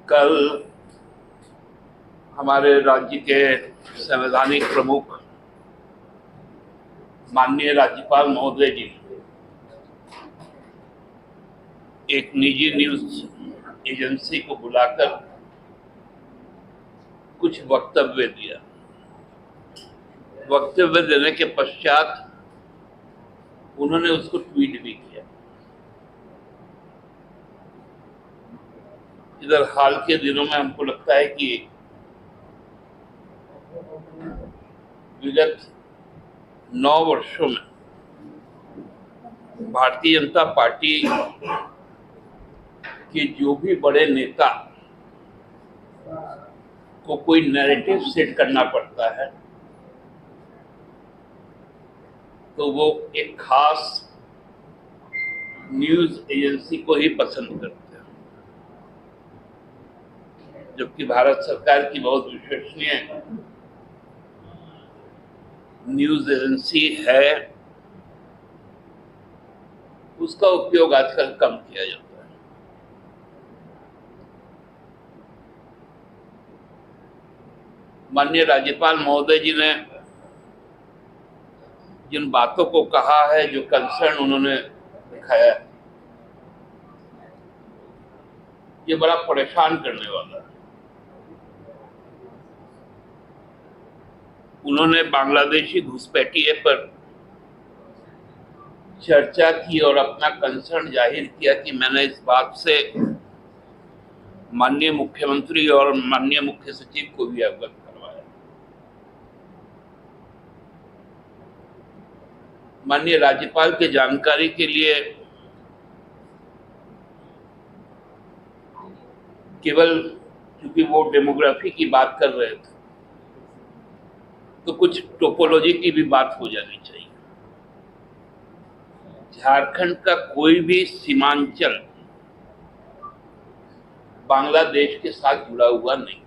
कल हमारे राज्य के संवैधानिक प्रमुख माननीय राज्यपाल महोदय जी एक निजी न्यूज एजेंसी को बुलाकर कुछ वक्तव्य दिया। वक्तव्य देने के पश्चात उन्होंने उसको ट्वीट भी किया। इधर हाल के दिनों में हमको लगता है कि विगत 9 वर्षों में भारतीय जनता पार्टी के जो भी बड़े नेता को कोई नैरेटिव सेट करना पड़ता है तो वो एक खास न्यूज एजेंसी को ही पसंद करते हैं, जबकि भारत सरकार की बहुत विश्वसनीय न्यूज एजेंसी है, उसका उपयोग आजकल कम किया जाता है। माननीय राज्यपाल महोदय जी ने जिन बातों को कहा है, जो कंसर्न उन्होंने दिखाया है, ये बड़ा परेशान करने वाला है। उन्होंने बांग्लादेशी घुसपैठिए पर चर्चा की और अपना कंसर्न जाहिर किया कि मैंने इस बात से माननीय मुख्यमंत्री और माननीय मुख्य सचिव को भी अवगत करवाया। माननीय राज्यपाल के जानकारी के लिए केवल क्योंकि वो डेमोग्राफी की बात कर रहे थे तो कुछ टोपोलॉजी की भी बात हो जानी चाहिए। झारखंड का कोई भी सीमांचल बांग्लादेश के साथ जुड़ा हुआ नहीं।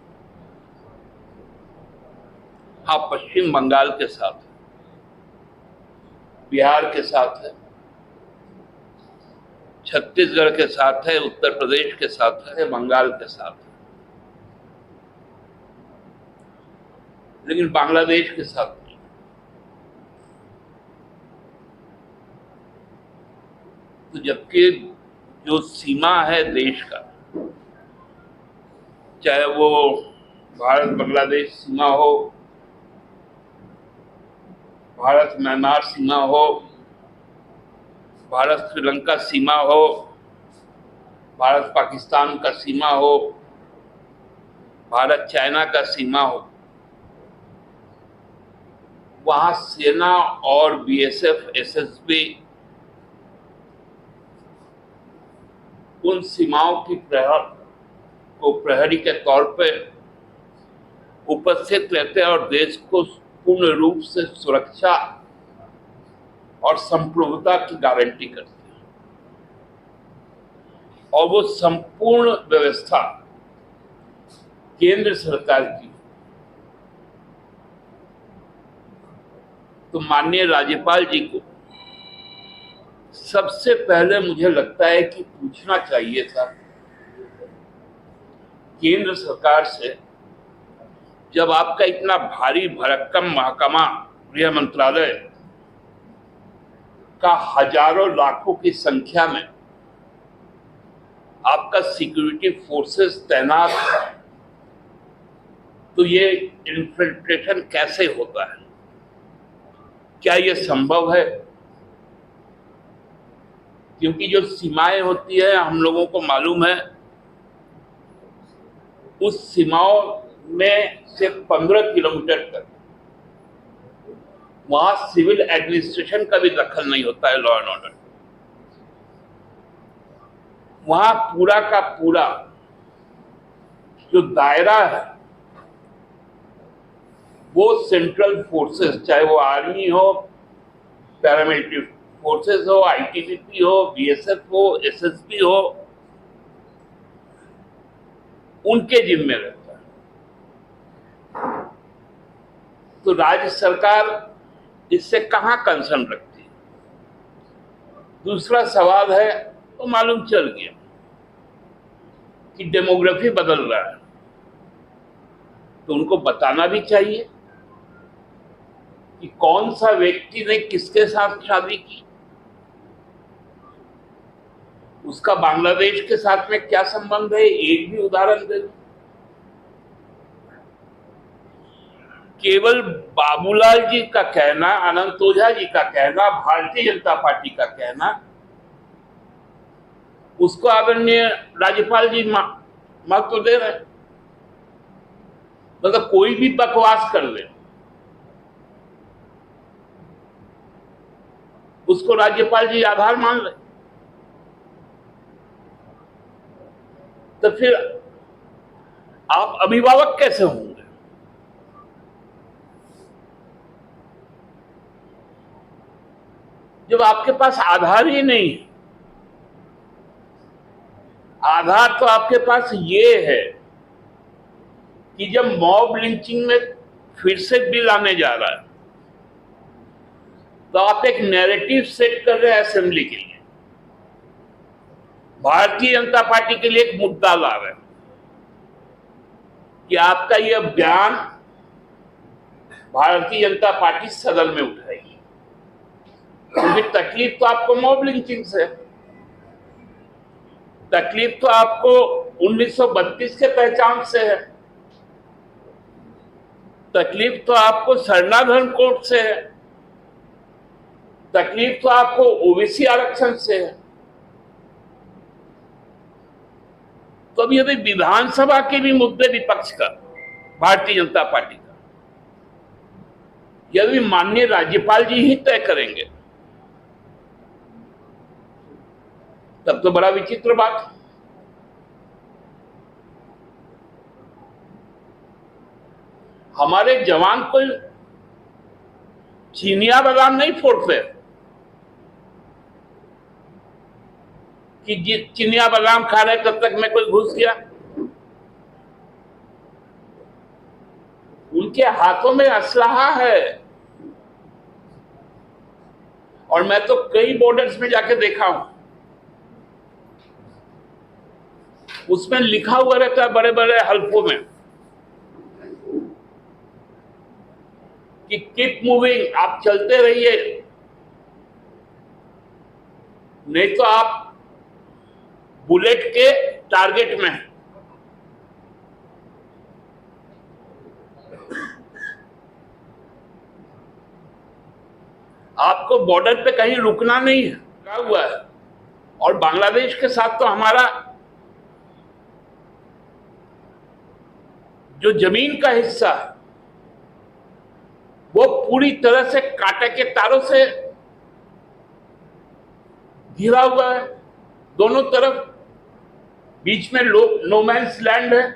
हाँ, पश्चिम बंगाल के साथ है, बिहार के साथ है, छत्तीसगढ़ के साथ है, उत्तर प्रदेश के साथ है, बंगाल के साथ है, लेकिन बांग्लादेश के साथ नहीं। तो जबकि जो सीमा है देश का, चाहे वो भारत बांग्लादेश सीमा हो, भारत म्यांमार सीमा हो, भारत श्रीलंका सीमा हो, भारत पाकिस्तान का सीमा हो, भारत चाइना का सीमा हो, वहां सेना और बीएसएफ एसएसबी उन सीमाओं की प्रहरी के तौर पे उपस्थित रहते हैं और देश को पूर्ण रूप से सुरक्षा और संप्रभुता की गारंटी करते हैं। और वो संपूर्ण व्यवस्था केंद्र सरकार की। तो माननीय राज्यपाल जी को सबसे पहले मुझे लगता है कि पूछना चाहिए था केंद्र सरकार से, जब आपका इतना भारी भरक्कम महकमा गृह मंत्रालय का हजारों लाखों की संख्या में आपका सिक्योरिटी फोर्सेस तैनात है, तो ये इन्फिल्ट्रेशन कैसे होता है? क्या ये संभव है? क्योंकि जो सीमाएं होती है, हम लोगों को मालूम है, उस सीमाओं में से 15 किलोमीटर तक वहां सिविल एडमिनिस्ट्रेशन का भी दखल नहीं होता है, लॉ एंड ऑर्डर। वहां पूरा का पूरा जो दायरा है वो सेंट्रल फोर्सेस, चाहे वो आर्मी हो, पैरामिलिट्री फोर्सेस हो, आईटीबीपी हो, बीएसएफ हो, एसएसबी हो, उनके जिम्मे रहता है। तो राज्य सरकार इससे कहां कंसर्न रखती है? दूसरा सवाल है, तो मालूम चल गया कि डेमोग्राफी बदल रहा है, तो उनको बताना भी चाहिए कि कौन सा व्यक्ति ने किसके साथ शादी की, उसका बांग्लादेश के साथ में क्या संबंध है, एक भी उदाहरण दे दो। केवल बाबूलाल जी का कहना, अनंत ओझा जी का कहना, भारतीय जनता पार्टी का कहना, उसको आदरणीय राज्यपाल जी महत्व दे रहे हैं। मतलब कोई भी बकवास कर ले, उसको राज्यपाल जी आधार मान रहे। तो फिर आप अभिभावक कैसे होंगे? जब आपके पास आधार ही नहीं है। आधार तो आपके पास ये है कि जब मॉब लिंचिंग में फिर से बिल आने जा रहा है, तो आप एक नैरेटिव सेट कर रहे हैं असेंबली के लिए, भारतीय जनता पार्टी के लिए एक मुद्दा ला रहे हैं कि आपका यह बयान भारतीय जनता पार्टी सदन में उठाएगी, क्योंकि तकलीफ तो आपको मॉब लिंचिंग से, तकलीफ तो आपको 1932 के पहचान से है, तकलीफ तो आपको सरना धर्म कोड से है, तकलीफ तो आपको ओबीसी आरक्षण से है। तो अब यदि विधानसभा के भी मुद्दे विपक्ष का, भारतीय जनता पार्टी का, यदि माननीय राज्यपाल जी ही तय करेंगे, तब तो बड़ा विचित्र बात है। हमारे जवान कोई चीनिया बादाम नहीं फोड़ते कि चिनिया बादाम खा रहे तब तक में कोई घुस गया। उनके हाथों में असलहा है, और मैं तो कई बॉर्डर्स में जाके देखा हूं, उसमें लिखा हुआ रहता है बड़े बड़े हल्फों में कि कीप मूविंग, आप चलते रहिए, नहीं तो आप बुलेट के टारगेट में हैं। आपको बॉर्डर पे कहीं रुकना नहीं है, क्या हुआ है। और बांग्लादेश के साथ तो हमारा जो जमीन का हिस्सा है वो पूरी तरह से कांटे के तारों से घिरा हुआ है, दोनों तरफ, बीच में नो मैन्स लैंड है।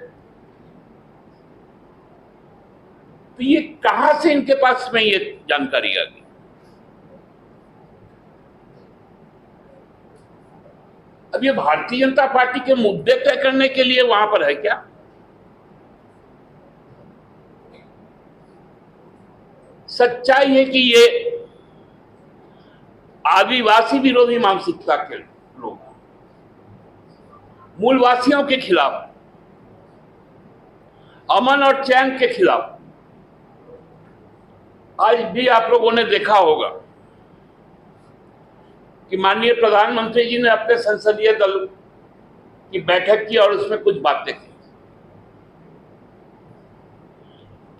तो ये कहां से इनके पास में ये जानकारी आ गई? अब ये भारतीय जनता पार्टी के मुद्दे तय करने के लिए वहां पर है क्या? सच्चाई है कि ये आदिवासी विरोधी मानसिकता के लोग, मूलवासियों के खिलाफ, अमन और चैन के खिलाफ। आज भी आप लोगों ने देखा होगा कि माननीय प्रधानमंत्री जी ने अपने संसदीय दल की बैठक की और उसमें कुछ बातें की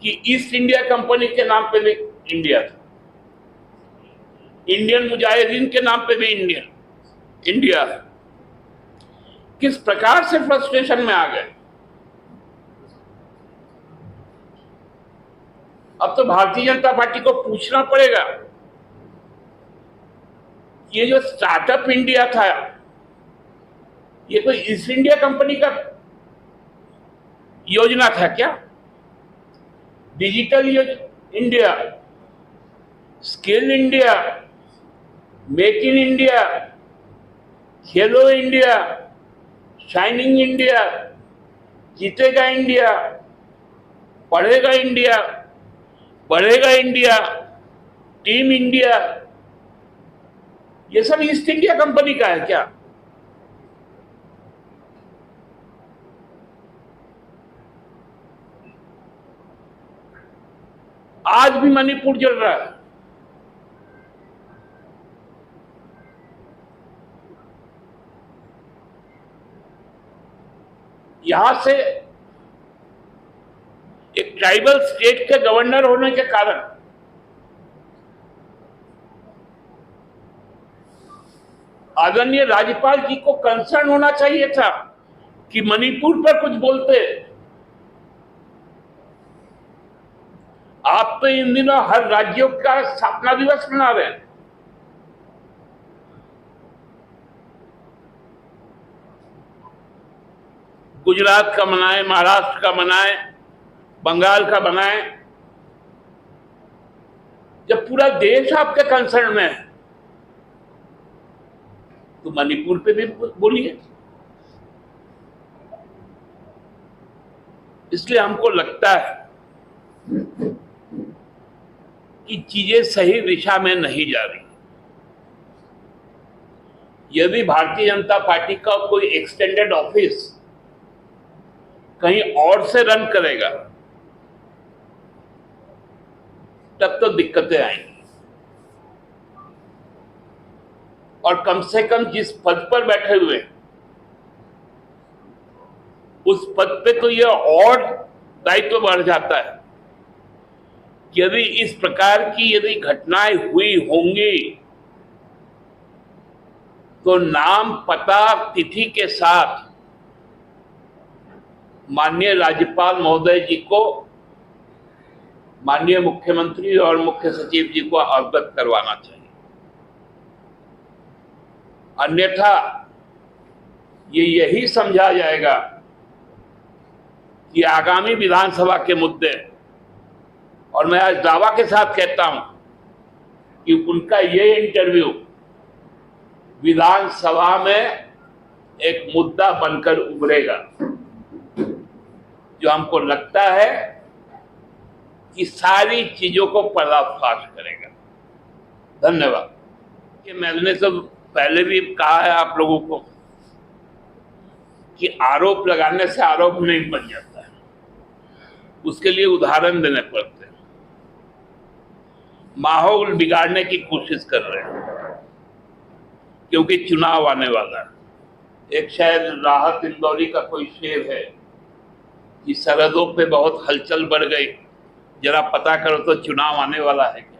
कि ईस्ट इंडिया कंपनी के नाम पे भी इंडिया था, इंडियन मुजाहिदीन के नाम पे भी इंडिया है। किस प्रकार से फ्रस्ट्रेशन में आ गए। अब तो भारतीय जनता पार्टी को पूछना पड़ेगा, ये जो स्टार्टअप इंडिया था, ये कोई ईस्ट इंडिया कंपनी का योजना था क्या? Digital India, skill India, make in India, Khelo India, shining India, जीतेगा इंडिया, पढ़ेगा इंडिया, बढ़ेगा इंडिया, टीम इंडिया, ये सब ईस्ट इंडिया कंपनी का है क्या? आज भी मणिपुर जल रहा है। यहां से एक ट्राइबल स्टेट के गवर्नर होने के कारण आदरणीय राज्यपाल जी को कंसर्न होना चाहिए था कि मणिपुर पर कुछ बोलते। आप तो इन दिनों हर राज्यों का स्थापना दिवस मना रहे हैं। गुजरात का मनाएं, महाराष्ट्र का मनाएं, बंगाल का मनाएं। जब पूरा देश आपके कंसर्न में है तो मणिपुर पे भी बोलिए। इसलिए हमको लगता है कि चीजें सही दिशा में नहीं जा रही। यदि भारतीय जनता पार्टी का कोई एक्सटेंडेड ऑफिस कहीं और से रन करेगा तब तो दिक्कतें आएंगी। और कम से कम जिस पद पर बैठे हुए उस पद पे तो यह और दायित्व बढ़ जाता है कि यदि इस प्रकार की यदि घटनाएं हुई होंगी तो नाम, पता, तिथि के साथ माननीय राज्यपाल महोदय जी को, माननीय मुख्यमंत्री और मुख्य सचिव जी को अवगत करवाना चाहिए। अन्यथा ये यही समझा जाएगा कि आगामी विधानसभा के मुद्दे, और मैं आज दावा के साथ कहता हूं कि उनका ये इंटरव्यू विधानसभा में एक मुद्दा बनकर उभरेगा, जो हमको लगता है कि सारी चीजों को पर्दाफाश करेगा। धन्यवाद। कि मैंने तो पहले भी कहा है आप लोगों को कि आरोप लगाने से आरोप नहीं बन जाता है, उसके लिए उदाहरण देने पड़ते हैं। माहौल बिगाड़ने की कोशिश कर रहे हैं क्योंकि चुनाव आने वाला है। एक शायद राहत इंदौरी का कोई शेर है कि सरहदों पे बहुत हलचल बढ़ गई, जरा पता करो तो चुनाव आने वाला है क्या।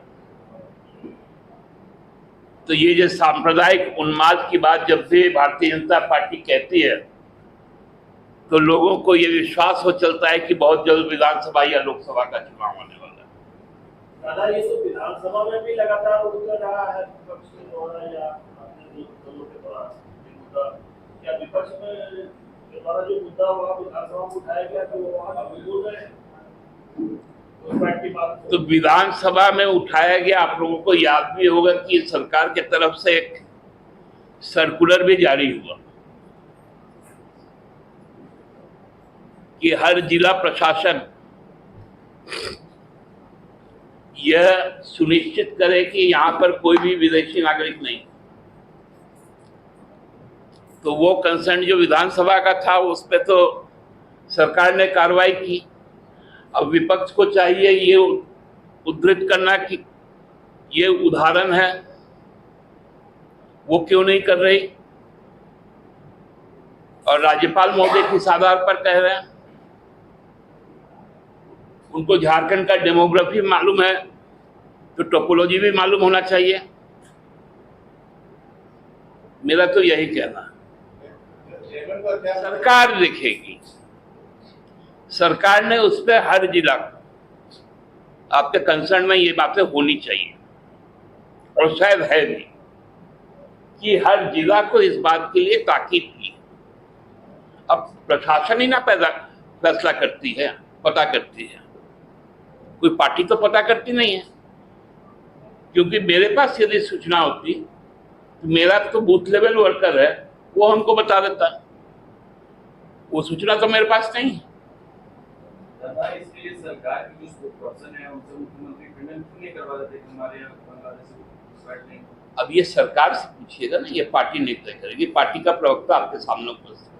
तो ये जो सांप्रदायिक उन्माद की बात जब भी भारतीय जनता पार्टी कहती है तो लोगों को ये विश्वास हो चलता है कि बहुत जल्द विधानसभा या लोकसभा का चुनाव आने वाला है। दादा, ये तो विधानसभा में भी लगातार उतर रहा है विपक्ष के द्वारा या अपने दलों के द्वारा मुद्दा। क्या विपक्ष में द्वारा जो मुद्दा हुआ विधानसभा में उठाया गया तो वो वहां बोल रहे हैं तो विधानसभा में उठाया गया। आप लोगों को याद भी होगा कि सरकार के तरफ से एक सर्कुलर भी जारी हुआ कि हर जिला प्रशासन यह सुनिश्चित करे कि यहां पर कोई भी विदेशी नागरिक नहीं। तो वो कंसर्न जो विधानसभा का था उस पर तो सरकार ने कार्रवाई की। अब विपक्ष को चाहिए ये उद्धृत करना कि ये उदाहरण है, वो क्यों नहीं कर रही। और राज्यपाल महोदय किस आधार पर कह रहे हैं। उनको झारखंड का डेमोग्राफी मालूम है तो टोपोलॉजी भी मालूम होना चाहिए। मेरा तो यही कहना है। सरकार देखेगी, सरकार ने उस पर हर जिला, आपके कंसर्न में ये बातें होनी चाहिए और शायद है भी कि हर जिला को इस बात के लिए ताकीद की। अब प्रशासन ही ना फैसला करती है, पता करती है, कोई पार्टी तो पता करती नहीं है। क्योंकि मेरे पास यदि सूचना होती तो मेरा तो बूथ लेवल वर्कर है, वो हमको बता देता। वो सूचना तो मेरे पास नहीं है। इसके लिए सरकार की जो स्पोक्सपर्सन है उनसे मुख्यमंत्री खंडन क्यों नहीं करवा देते हमारे यहाँ बांग्लादेश। अब ये सरकार से पूछिएगा ना, ये पार्टी नहीं तय करेगी। पार्टी का प्रवक्ता आपके सामने उपस्थित